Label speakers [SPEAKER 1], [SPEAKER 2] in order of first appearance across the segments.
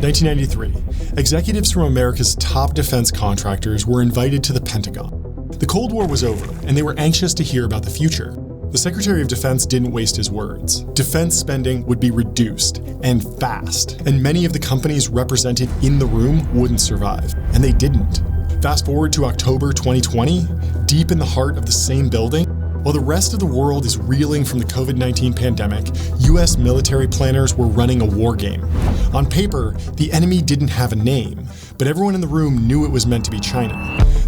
[SPEAKER 1] 1993. Executives from America's top defense contractors were invited to the Pentagon. The Cold War was over, and they were anxious to hear about the future. The Secretary of Defense didn't waste his words. Defense spending would be reduced, and fast, and many of the companies represented in the room wouldn't survive, and they didn't. Fast forward to October 2020, deep in the heart of the same building, while the rest of the world is reeling from the COVID-19 pandemic, US military planners were running a war game. On paper, the enemy didn't have a name, but everyone in the room knew it was meant to be China.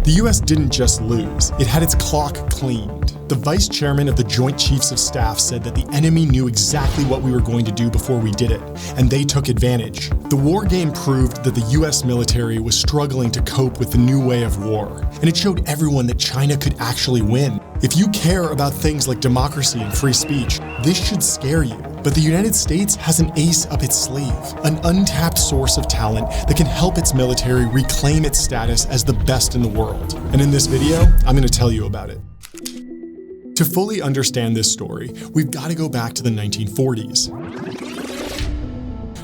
[SPEAKER 1] The US didn't just lose, it had its clock cleaned. The vice chairman of the Joint Chiefs of Staff said that the enemy knew exactly what we were going to do before we did it, and they took advantage. The war game proved that the US military was struggling to cope with the new way of war, and it showed everyone that China could actually win. If you care about things like democracy and free speech, this should scare you. But the United States has an ace up its sleeve, an untapped source of talent that can help its military reclaim its status as the best in the world. And in this video, I'm going to tell you about it. To fully understand this story, we've got to go back to the 1940s.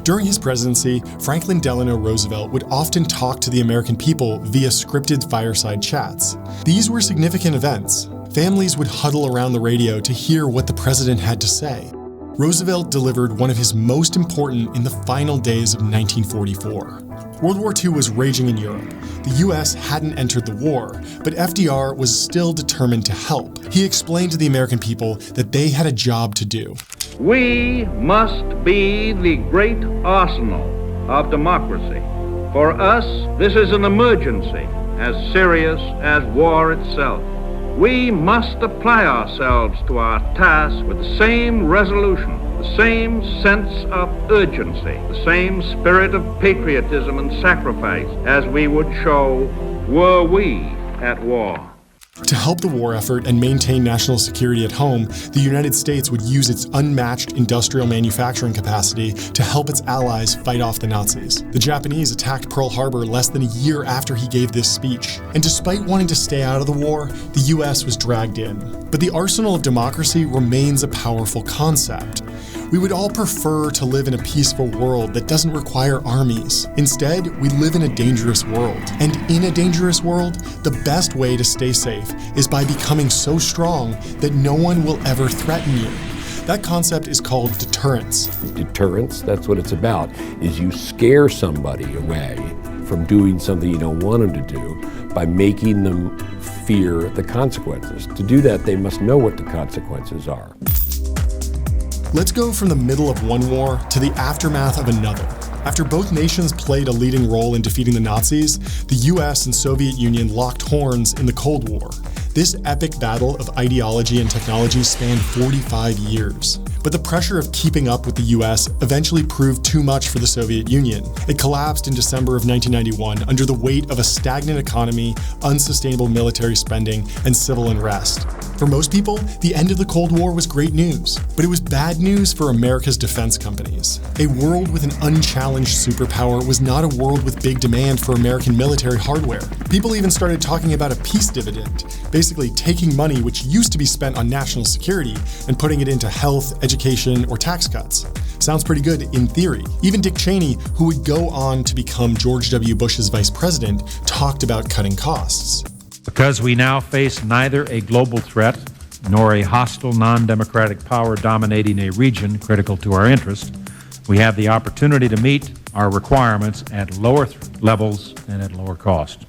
[SPEAKER 1] During his presidency, Franklin Delano Roosevelt would often talk to the American people via scripted fireside chats. These were significant events. Families would huddle around the radio to hear what the president had to say. Roosevelt delivered one of his most important in the final days of 1944. World War II was raging in Europe. The US hadn't entered the war, but FDR was still determined to help. He explained to the American people that they had a job to do.
[SPEAKER 2] We must be the great arsenal of democracy. For us, this is an emergency as serious as war itself. We must apply ourselves to our task with the same resolution, the same sense of urgency, the same spirit of patriotism and sacrifice as we would show were we at war.
[SPEAKER 1] To help the war effort and maintain national security at home, the United States would use its unmatched industrial manufacturing capacity to help its allies fight off the Nazis. The Japanese attacked Pearl Harbor less than a year after he gave this speech, and despite wanting to stay out of the war, the US was dragged in. But the arsenal of democracy remains a powerful concept. We would all prefer to live in a peaceful world that doesn't require armies. Instead, we live in a dangerous world. And in a dangerous world, the best way to stay safe is by becoming so strong that no one will ever threaten you. That concept is called deterrence.
[SPEAKER 3] Deterrence, that's what it's about, is you scare somebody away from doing something you don't want them to do by making them fear the consequences. To do that, they must know what the consequences are.
[SPEAKER 1] Let's go from the middle of one war to the aftermath of another. After both nations played a leading role in defeating the Nazis, the US and Soviet Union locked horns in the Cold War. This epic battle of ideology and technology spanned 45 years. But the pressure of keeping up with the US eventually proved too much for the Soviet Union. It collapsed in December of 1991 under the weight of a stagnant economy, unsustainable military spending, and civil unrest. For most people, the end of the Cold War was great news, but it was bad news for America's defense companies. A world with an unchallenged superpower was not a world with big demand for American military hardware. People even started talking about a peace dividend, basically taking money which used to be spent on national security and putting it into health, education, or tax cuts. Sounds pretty good in theory. Even Dick Cheney, who would go on to become George W. Bush's vice president, talked about cutting costs.
[SPEAKER 4] Because we now face neither a global threat nor a hostile, non-democratic power dominating a region critical to our interest, we have the opportunity to meet our requirements at lower levels and at lower cost.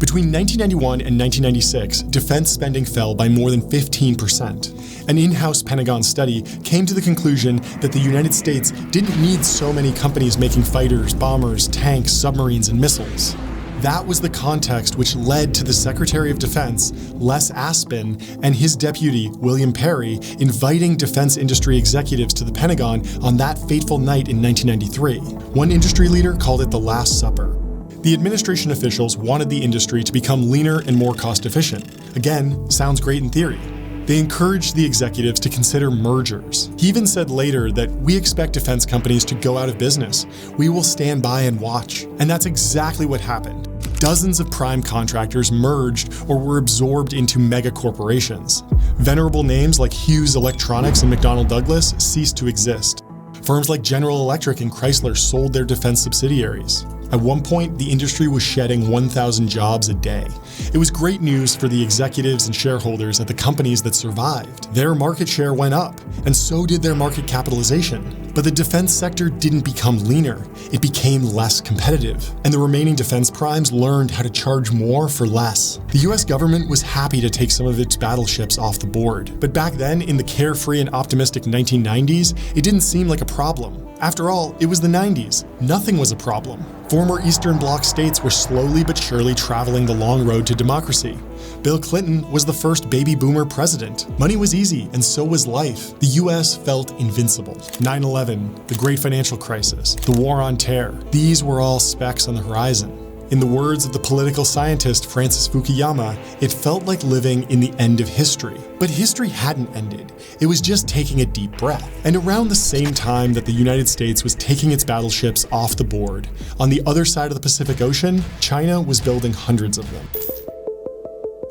[SPEAKER 1] Between 1991 and 1996, defense spending fell by more than 15%. An in-house Pentagon study came to the conclusion that the United States didn't need so many companies making fighters, bombers, tanks, submarines, and missiles. That was the context which led to the Secretary of Defense, Les Aspin, and his deputy, William Perry, inviting defense industry executives to the Pentagon on that fateful night in 1993. One industry leader called it the Last Supper. The administration officials wanted the industry to become leaner and more cost-efficient. Again, sounds great in theory. They encouraged the executives to consider mergers. He even said later that we expect defense companies to go out of business. We will stand by and watch. And that's exactly what happened. Dozens of prime contractors merged or were absorbed into mega corporations. Venerable names like Hughes Electronics and McDonnell Douglas ceased to exist. Firms like General Electric and Chrysler sold their defense subsidiaries. At one point, the industry was shedding 1,000 jobs a day. It was great news for the executives and shareholders at the companies that survived. Their market share went up, and so did their market capitalization. But the defense sector didn't become leaner. It became less competitive, and the remaining defense primes learned how to charge more for less. The US government was happy to take some of its battleships off the board. But back then, in the carefree and optimistic 1990s, it didn't seem like a problem. After all, it was the 90s. Nothing was a problem. Former Eastern Bloc states were slowly but surely traveling the long road to democracy. Bill Clinton was the first baby boomer president. Money was easy, and so was life. The US felt invincible. 9/11, the great financial crisis, the war on terror, these were all specks on the horizon. In the words of the political scientist Francis Fukuyama, it felt like living in the end of history. But history hadn't ended. It was just taking a deep breath. And around the same time that the United States was taking its battleships off the board, on the other side of the Pacific Ocean, China was building hundreds of them.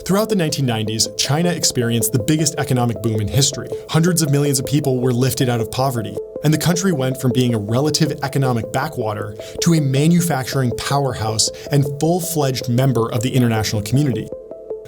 [SPEAKER 1] Throughout the 1990s, China experienced the biggest economic boom in history. Hundreds of millions of people were lifted out of poverty, and the country went from being a relative economic backwater to a manufacturing powerhouse and full-fledged member of the international community.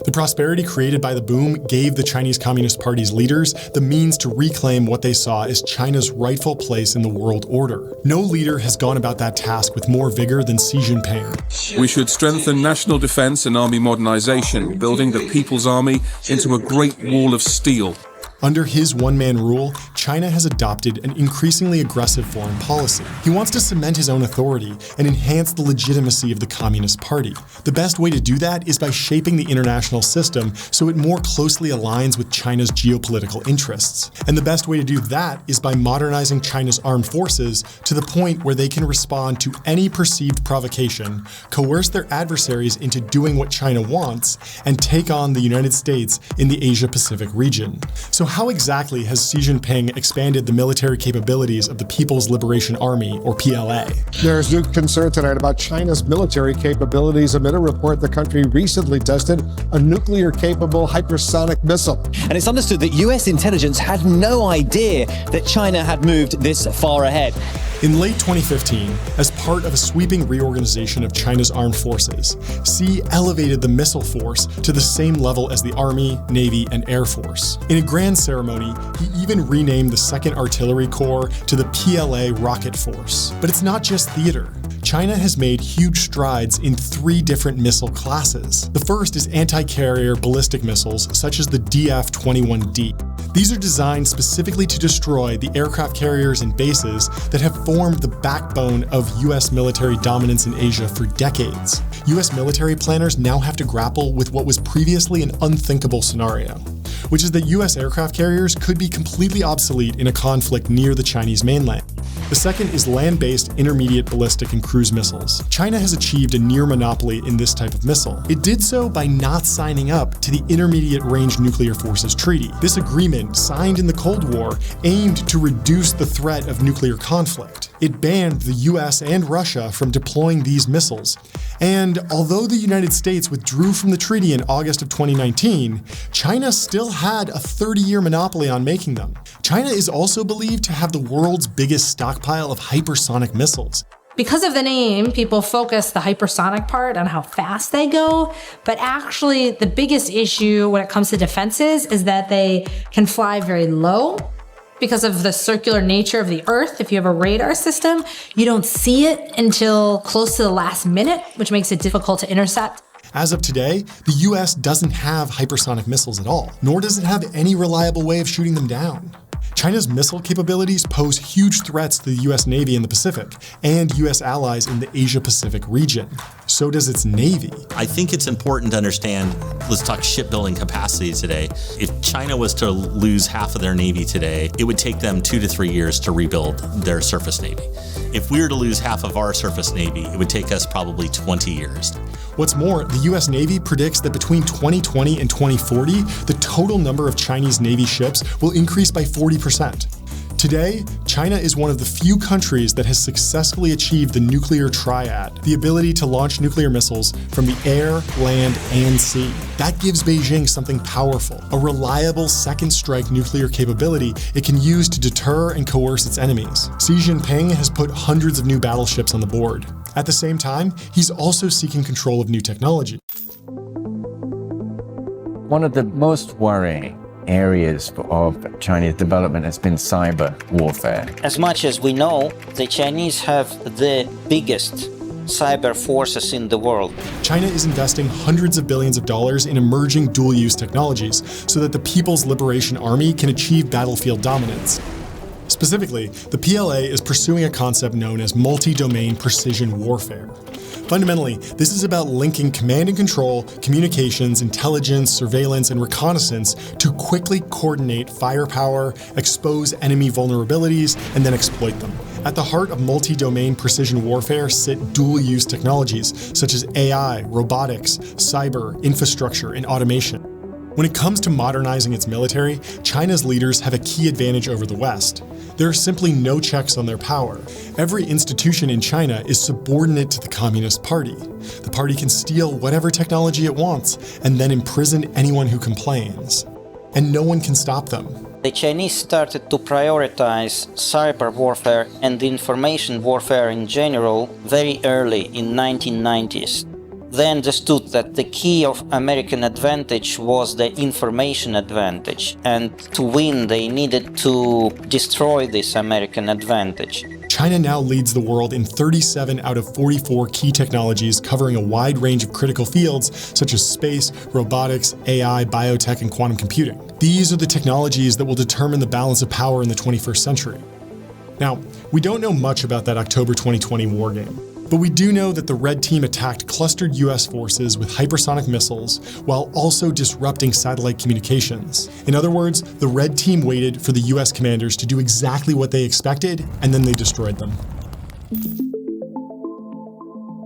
[SPEAKER 1] The prosperity created by the boom gave the Chinese Communist Party's leaders the means to reclaim what they saw as China's rightful place in the world order. No leader has gone about that task with more vigor than Xi Jinping.
[SPEAKER 5] We should strengthen national defense and army modernization, building the People's Army into a great wall of steel.
[SPEAKER 1] Under his one-man rule, China has adopted an increasingly aggressive foreign policy. He wants to cement his own authority and enhance the legitimacy of the Communist Party. The best way to do that is by shaping the international system so it more closely aligns with China's geopolitical interests. And the best way to do that is by modernizing China's armed forces to the point where they can respond to any perceived provocation, coerce their adversaries into doing what China wants, and take on the United States in the Asia-Pacific region. So how exactly has Xi Jinping expanded the military capabilities of the People's Liberation Army, or PLA?
[SPEAKER 6] There's new concern tonight about China's military capabilities amid a report the country recently tested a nuclear-capable hypersonic missile.
[SPEAKER 7] And it's understood that US intelligence had no idea that China had moved this far ahead.
[SPEAKER 1] In late 2015, as part of a sweeping reorganization of China's armed forces, Xi elevated the missile force to the same level as the Army, Navy, and Air Force. In a grand ceremony, he even renamed the 2nd Artillery Corps to the PLA Rocket Force. But it's not just theater. China has made huge strides in 3 different missile classes. The first is anti-carrier ballistic missiles, such as the DF-21D. These are designed specifically to destroy the aircraft carriers and bases that have formed the backbone of US military dominance in Asia for decades. US military planners now have to grapple with what was previously an unthinkable scenario, which is that US aircraft carriers could be completely obsolete in a conflict near the Chinese mainland. The second is land-based intermediate ballistic and cruise missiles. China has achieved a near monopoly in this type of missile. It did so by not signing up to the Intermediate Range Nuclear Forces Treaty. This agreement, signed in the Cold War, aimed to reduce the threat of nuclear conflict. It banned the US and Russia from deploying these missiles. And although the United States withdrew from the treaty in August of 2019, China still had a 30-year monopoly on making them. China is also believed to have the world's biggest stockpile of hypersonic missiles.
[SPEAKER 8] Because of the name, people focus the hypersonic part on how fast they go, but actually the biggest issue when it comes to defenses is that they can fly very low. Because of the circular nature of the Earth, if you have a radar system, you don't see it until close to the last minute, which makes it difficult to intercept.
[SPEAKER 1] As of today, the US doesn't have hypersonic missiles at all, nor does it have any reliable way of shooting them down. China's missile capabilities pose huge threats to the US Navy in the Pacific and US allies in the Asia-Pacific region. So does its Navy.
[SPEAKER 9] I think it's important to understand, let's talk shipbuilding capacity today. If China was to lose half of their Navy today, it would take them 2 to 3 years to rebuild their surface Navy. If we were to lose half of our surface Navy, it would take us probably 20 years.
[SPEAKER 1] What's more, the US Navy predicts that between 2020 and 2040, the total number of Chinese Navy ships will increase by 40%. Today, China is one of the few countries that has successfully achieved the nuclear triad, the ability to launch nuclear missiles from the air, land, and sea. That gives Beijing something powerful, a reliable second-strike nuclear capability it can use to deter and coerce its enemies. Xi Jinping has put hundreds of new battleships on the board. At the same time, he's also seeking control of new technology.
[SPEAKER 10] One of the most worrying areas of Chinese development has been cyber warfare.
[SPEAKER 11] As much as we know, the Chinese have the biggest cyber forces in the world.
[SPEAKER 1] China is investing hundreds of billions of dollars in emerging dual-use technologies so that the People's Liberation Army can achieve battlefield dominance. Specifically, the PLA is pursuing a concept known as multi-domain precision warfare. Fundamentally, this is about linking command and control, communications, intelligence, surveillance, and reconnaissance to quickly coordinate firepower, expose enemy vulnerabilities, and then exploit them. At the heart of multi-domain precision warfare sit dual-use technologies such as AI, robotics, cyber, infrastructure, and automation. When it comes to modernizing its military, China's leaders have a key advantage over the West. There are simply no checks on their power. Every institution in China is subordinate to the Communist Party. The party can steal whatever technology it wants and then imprison anyone who complains. And no one can stop them.
[SPEAKER 11] The Chinese started to prioritize cyber warfare and information warfare in general very early in 1990s. They understood that the key of American advantage was the information advantage, and to win they needed to destroy this American advantage.
[SPEAKER 1] China now leads the world in 37 out of 44 key technologies covering a wide range of critical fields such as space, robotics, AI, biotech, and quantum computing. These are the technologies that will determine the balance of power in the 21st century. Now, we don't know much about that October 2020 war game. But we do know that the Red Team attacked clustered US forces with hypersonic missiles while also disrupting satellite communications. In other words, the Red Team waited for the US commanders to do exactly what they expected, and then they destroyed them.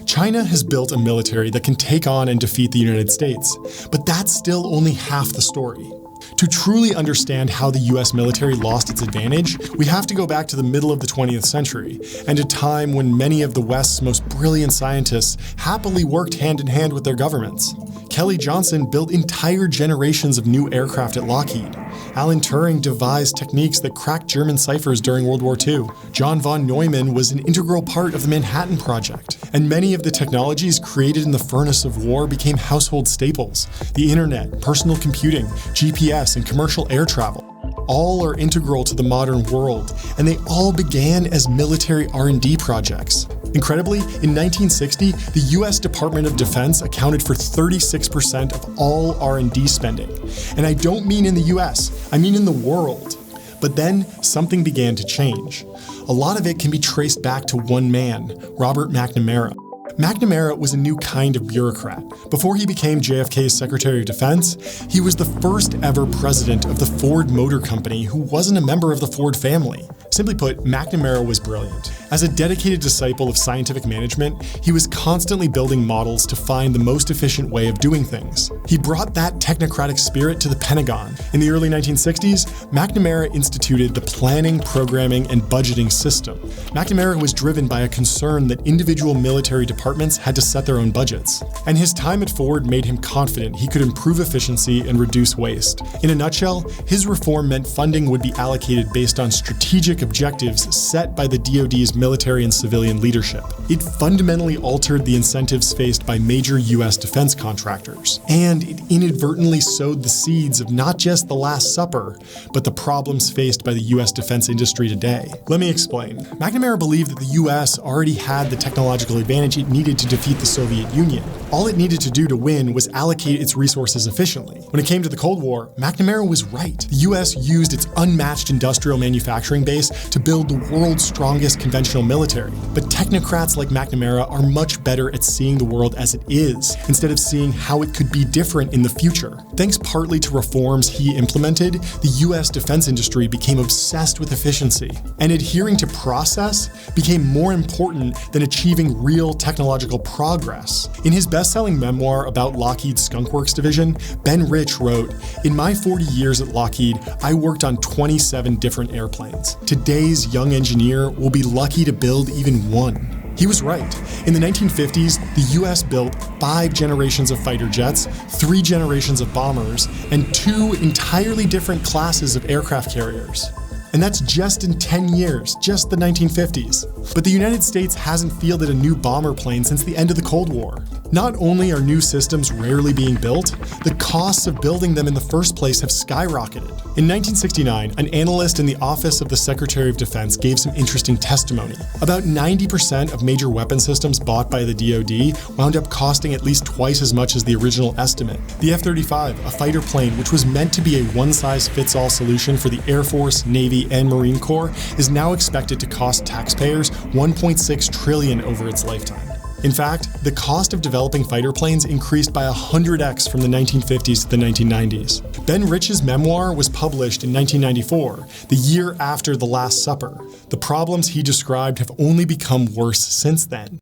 [SPEAKER 1] China has built a military that can take on and defeat the United States, but that's still only half the story. To truly understand how the US military lost its advantage, we have to go back to the middle of the 20th century, and a time when many of the West's most brilliant scientists happily worked hand in hand with their governments. Kelly Johnson built entire generations of new aircraft at Lockheed. Alan Turing devised techniques that cracked German ciphers during World War II. John von Neumann was an integral part of the Manhattan Project. And many of the technologies created in the furnace of war became household staples. The internet, personal computing, GPS, and commercial air travel. All are integral to the modern world, and they all began as military R&D projects. Incredibly, in 1960, the US Department of Defense accounted for 36% of all R&D spending. And I don't mean in the US, I mean in the world. But then, something began to change. A lot of it can be traced back to one man, Robert McNamara. McNamara was a new kind of bureaucrat. Before he became JFK's Secretary of Defense, he was the first ever president of the Ford Motor Company who wasn't a member of the Ford family. Simply put, McNamara was brilliant. As a dedicated disciple of scientific management, he was constantly building models to find the most efficient way of doing things. He brought that technocratic spirit to the Pentagon. In the early 1960s, McNamara instituted the Planning, Programming, and Budgeting System. McNamara was driven by a concern that individual military departments had to set their own budgets. And his time at Ford made him confident he could improve efficiency and reduce waste. In a nutshell, his reform meant funding would be allocated based on strategic objectives set by the DoD's military and civilian leadership. It fundamentally altered the incentives faced by major US defense contractors. And it inadvertently sowed the seeds of not just the Last Supper, but the problems faced by the US defense industry today. Let me explain. McNamara believed that the US already had the technological advantage it needed to defeat the Soviet Union. All it needed to do to win was allocate its resources efficiently. When it came to the Cold War, McNamara was right. The US used its unmatched industrial manufacturing base to build the world's strongest conventional military. But technocrats like McNamara are much better at seeing the world as it is, instead of seeing how it could be different in the future. Thanks partly to reforms he implemented, the US defense industry became obsessed with efficiency, and adhering to process became more important than achieving real technological progress. In his best-selling memoir about Lockheed's Skunk Works division, Ben Rich wrote, "In my 40 years at Lockheed, I worked on 27 different airplanes. To today's young engineer will be lucky to build even one. He was right. In the 1950s, the US built 5 generations of fighter jets, 3 generations of bombers, and 2 entirely different classes of aircraft carriers. And that's just in 10 years, just the 1950s. But the United States hasn't fielded a new bomber plane since the end of the Cold War. Not only are new systems rarely being built, the costs of building them in the first place have skyrocketed. In 1969, an analyst in the Office of the Secretary of Defense gave some interesting testimony. About 90% of major weapon systems bought by the DoD wound up costing at least twice as much as the original estimate. The F-35, a fighter plane which was meant to be a one-size-fits-all solution for the Air Force, Navy, and Marine Corps, is now expected to cost taxpayers $1.6 trillion over its lifetime. In fact, the cost of developing fighter planes increased by 100x from the 1950s to the 1990s. Ben Rich's memoir was published in 1994, the year after The Last Supper. The problems he described have only become worse since then.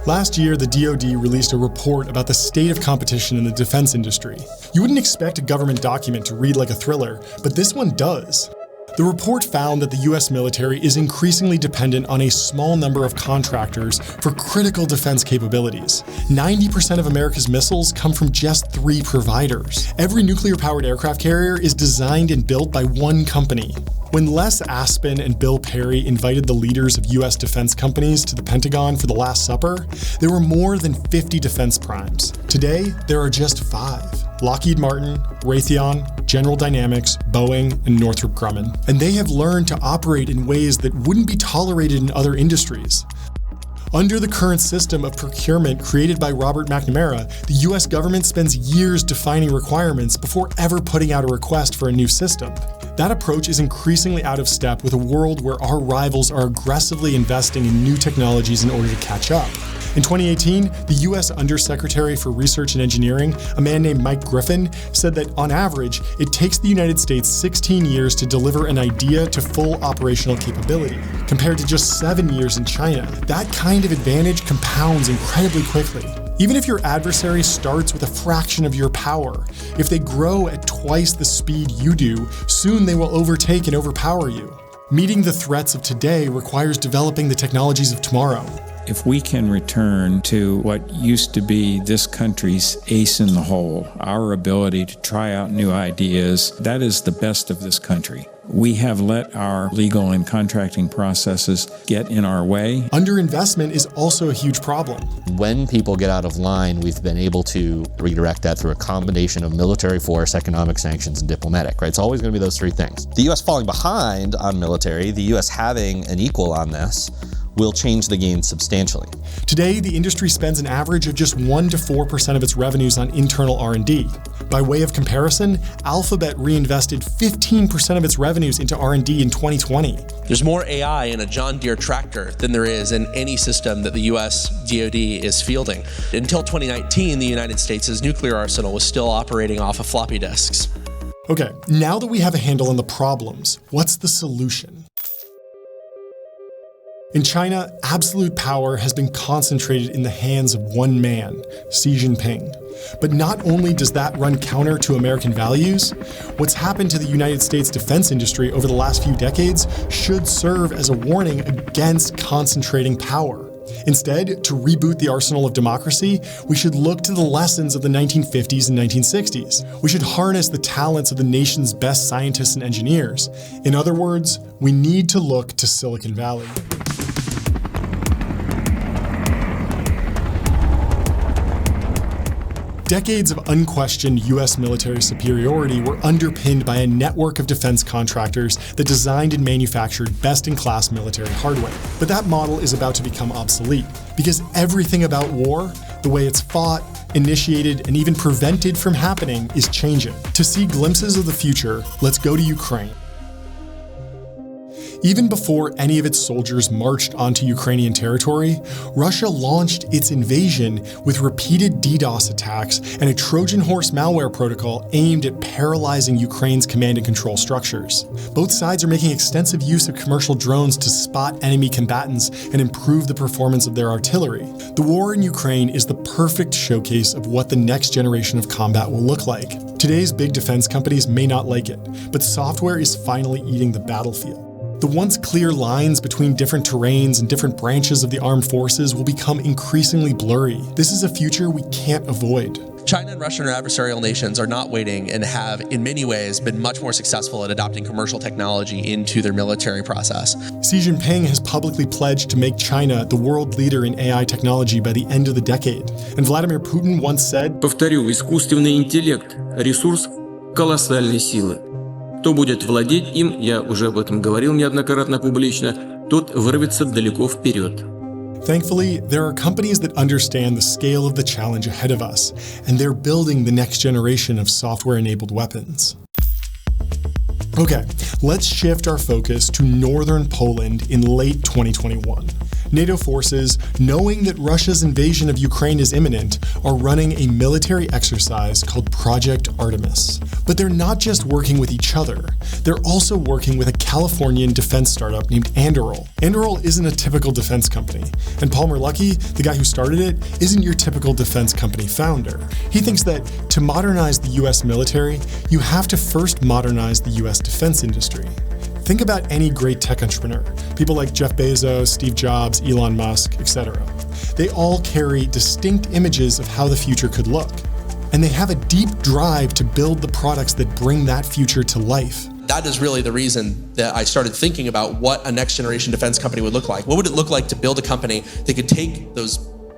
[SPEAKER 1] Last year, the DoD released a report about the state of competition in the defense industry. You wouldn't expect a government document to read like a thriller, but this one does. The report found that the US military is increasingly dependent on a small number of contractors for critical defense capabilities. 90% of America's missiles come from just 3 providers. Every nuclear-powered aircraft carrier is designed and built by one company. When Les Aspin and Bill Perry invited the leaders of US defense companies to the Pentagon for the Last Supper, there were more than 50 defense primes. Today, there are just 5. Lockheed Martin, Raytheon, General Dynamics, Boeing, and Northrop Grumman. And they have learned to operate in ways that wouldn't be tolerated in other industries. Under the current system of procurement created by Robert McNamara, the US government spends years defining requirements before ever putting out a request for a new system. That approach is increasingly out of step with a world where our rivals are aggressively investing in new technologies in order to catch up. In 2018, the US Undersecretary for Research and Engineering, a man named Mike Griffin, said that on average, it takes the United States 16 years to deliver an idea to full operational capability, compared to just 7 years in China. That kind of advantage compounds incredibly quickly. Even if your adversary starts with a fraction of your power, if they grow at twice the speed you do, soon they will overtake and overpower you. Meeting the threats of today requires developing the technologies of tomorrow.
[SPEAKER 12] If we can return to what used to be this country's ace in the hole, our ability to try out new ideas, that is the best of this country. We have let our legal and contracting processes get in our way.
[SPEAKER 1] Underinvestment is also a huge problem.
[SPEAKER 13] When people get out of line, we've been able to redirect that through a combination of military force, economic sanctions, and diplomatic, right? It's always going to be those 3 things. The U.S. falling behind on military, the U.S. having an equal on this, will change the game substantially.
[SPEAKER 1] Today, the industry spends an average of just 1 to 4% of its revenues on internal R&D. By way of comparison, Alphabet reinvested 15% of its revenues into R&D in 2020.
[SPEAKER 14] There's more AI in a John Deere tractor than there is in any system that the US DoD is fielding. Until 2019, the United States' nuclear arsenal was still operating off of floppy disks.
[SPEAKER 1] Okay, now that we have a handle on the problems, what's the solution? In China, absolute power has been concentrated in the hands of one man, Xi Jinping. But not only does that run counter to American values, what's happened to the United States defense industry over the last few decades should serve as a warning against concentrating power. Instead, to reboot the arsenal of democracy, we should look to the lessons of the 1950s and 1960s. We should harness the talents of the nation's best scientists and engineers. In other words, we need to look to Silicon Valley. Decades of unquestioned US military superiority were underpinned by a network of defense contractors that designed and manufactured best-in-class military hardware. But that model is about to become obsolete, because everything about war, the way it's fought, initiated, and even prevented from happening, is changing. To see glimpses of the future, let's go to Ukraine. Even before any of its soldiers marched onto Ukrainian territory, Russia launched its invasion with repeated DDoS attacks and a Trojan horse malware protocol aimed at paralyzing Ukraine's command and control structures. Both sides are making extensive use of commercial drones to spot enemy combatants and improve the performance of their artillery. The war in Ukraine is the perfect showcase of what the next generation of combat will look like. Today's big defense companies may not like it, but software is finally eating the battlefield. The once clear lines between different terrains and different branches of the armed forces will become increasingly blurry. This is a future we can't avoid.
[SPEAKER 14] China and Russia are adversarial nations are not waiting and have, in many ways, been much more successful at adopting commercial technology into their military process.
[SPEAKER 1] Xi Jinping has publicly pledged to make China the world leader in AI technology by the end of the decade. And Vladimir Putin once said,
[SPEAKER 15] Повторю, искусственный интеллект – ресурс колоссальной силы. Кто будет владеть им, я уже об этом говорил неоднократно публично, тот вырвется далеко вперед.
[SPEAKER 1] Thankfully, there are companies that understand the scale of the challenge ahead of us, and they're building the next generation of software-enabled weapons. Okay, let's shift our focus to northern Poland in late 2021. NATO forces, knowing that Russia's invasion of Ukraine is imminent, are running a military exercise called Project Artemis. But they're not just working with each other, they're also working with a Californian defense startup named Anduril. Anduril isn't a typical defense company, and Palmer Luckey, the guy who started it, isn't your typical defense company founder. He thinks that to modernize the US military, you have to first modernize the US defense industry. Think about any great tech entrepreneur, people like Jeff Bezos, Steve Jobs, Elon Musk, etc. They all carry distinct images of how the future could look, and they have a deep drive to build the products that bring that future to life.
[SPEAKER 14] That is really the reason that I started thinking about what a next generation defense company would look like. What would it look like to build a company that could take those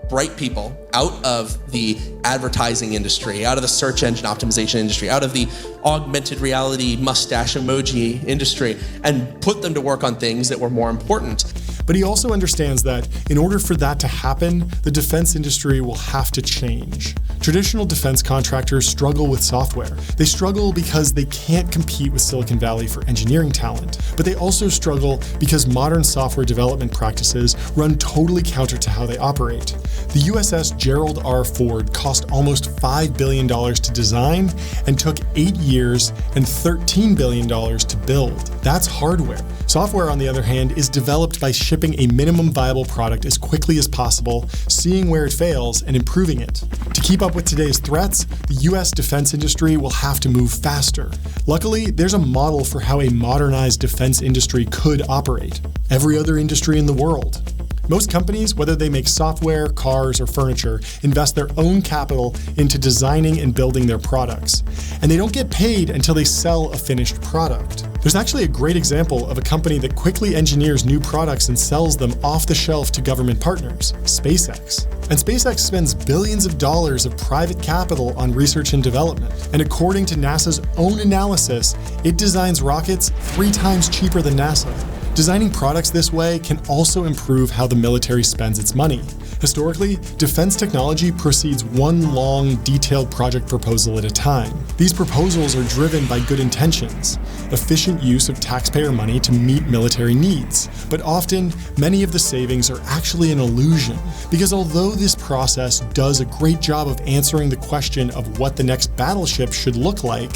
[SPEAKER 14] bright people out of the advertising industry, out of the search engine optimization industry, out of the augmented reality mustache emoji industry, and put them to work on things that were more important.
[SPEAKER 1] But he also understands that in order for that to happen, the defense industry will have to change. Traditional defense contractors struggle with software. They struggle because they can't compete with Silicon Valley for engineering talent. But they also struggle because modern software development practices run totally counter to how they operate. The USS Gerald R. Ford cost almost $5 billion to design and took 8 years and $13 billion to build. That's hardware. Software, on the other hand, is developed by shipping a minimum viable product as quickly as possible, seeing where it fails, and improving it. To keep up with today's threats, the US defense industry will have to move faster. Luckily, there's a model for how a modernized defense industry could operate. Every other industry in the world. Most companies, whether they make software, cars, or furniture, invest their own capital into designing and building their products. And they don't get paid until they sell a finished product. There's actually a great example of a company that quickly engineers new products and sells them off the shelf to government partners, SpaceX. And SpaceX spends billions of dollars of private capital on research and development. And according to NASA's own analysis, it designs rockets 3 times cheaper than NASA. Designing products this way can also improve how the military spends its money. Historically, defense technology proceeds one long, detailed project proposal at a time. These proposals are driven by good intentions, efficient use of taxpayer money to meet military needs. But often, many of the savings are actually an illusion, because although this process does a great job of answering the question of what the next battleship should look like,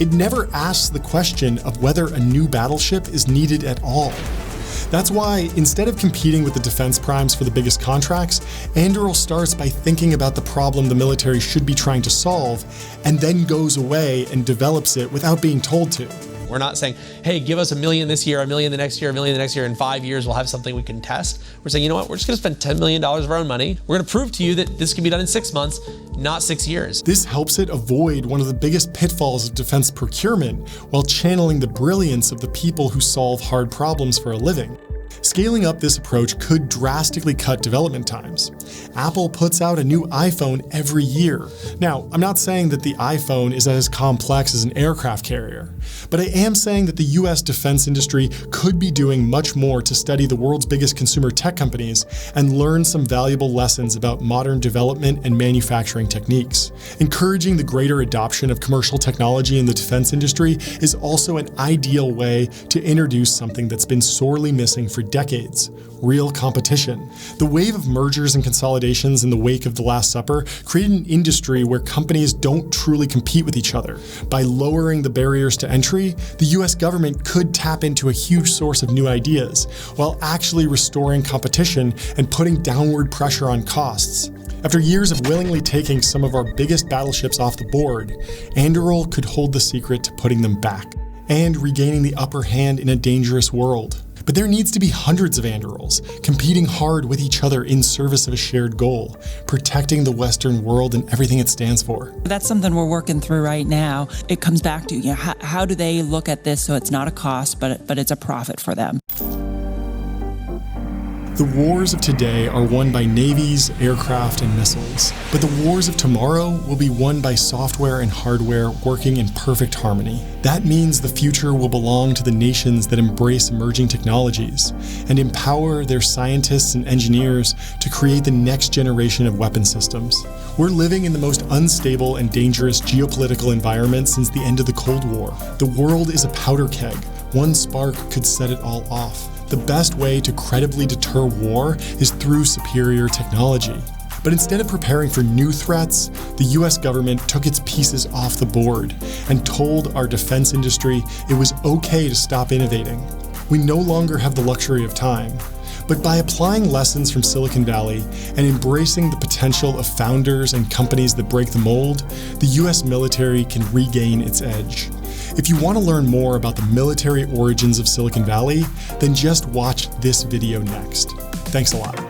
[SPEAKER 1] it never asks the question of whether a new battleship is needed at all. That's why, instead of competing with the defense primes for the biggest contracts, Anduril starts by thinking about the problem the military should be trying to solve, and then goes away and develops it without being told to.
[SPEAKER 14] We're not saying, hey, give us $1 million this year, $1 million the next year, $1 million the next year, in 5 years we'll have something we can test. We're saying, you know what, we're just gonna spend $10 million of our own money. We're gonna prove to you that this can be done in 6 months, not 6 years.
[SPEAKER 1] This helps it avoid one of the biggest pitfalls of defense procurement while channeling the brilliance of the people who solve hard problems for a living. Scaling up this approach could drastically cut development times. Apple puts out a new iPhone every year. Now, I'm not saying that the iPhone is as complex as an aircraft carrier, but I am saying that the US defense industry could be doing much more to study the world's biggest consumer tech companies and learn some valuable lessons about modern development and manufacturing techniques. Encouraging the greater adoption of commercial technology in the defense industry is also an ideal way to introduce something that's been sorely missing for decades: real competition. The wave of mergers and consolidations in the wake of the Last Supper created an industry where companies don't truly compete with each other. By lowering the barriers to entry, the US government could tap into a huge source of new ideas, while actually restoring competition and putting downward pressure on costs. After years of willingly taking some of our biggest battleships off the board, Anduril could hold the secret to putting them back and regaining the upper hand in a dangerous world. But there needs to be hundreds of Andurils competing hard with each other in service of a shared goal, protecting the Western world and everything it stands for.
[SPEAKER 16] That's something we're working through right now. It comes back to, how do they look at this so it's not a cost, but it's a profit for them?
[SPEAKER 1] The wars of today are won by navies, aircraft, and missiles. But the wars of tomorrow will be won by software and hardware working in perfect harmony. That means the future will belong to the nations that embrace emerging technologies and empower their scientists and engineers to create the next generation of weapon systems. We're living in the most unstable and dangerous geopolitical environment since the end of the Cold War. The world is a powder keg. One spark could set it all off. The best way to credibly deter war is through superior technology. But instead of preparing for new threats, the US government took its pieces off the board and told our defense industry it was okay to stop innovating. We no longer have the luxury of time. But by applying lessons from Silicon Valley and embracing the potential of founders and companies that break the mold, the US military can regain its edge. If you want to learn more about the military origins of Silicon Valley, then just watch this video next. Thanks a lot.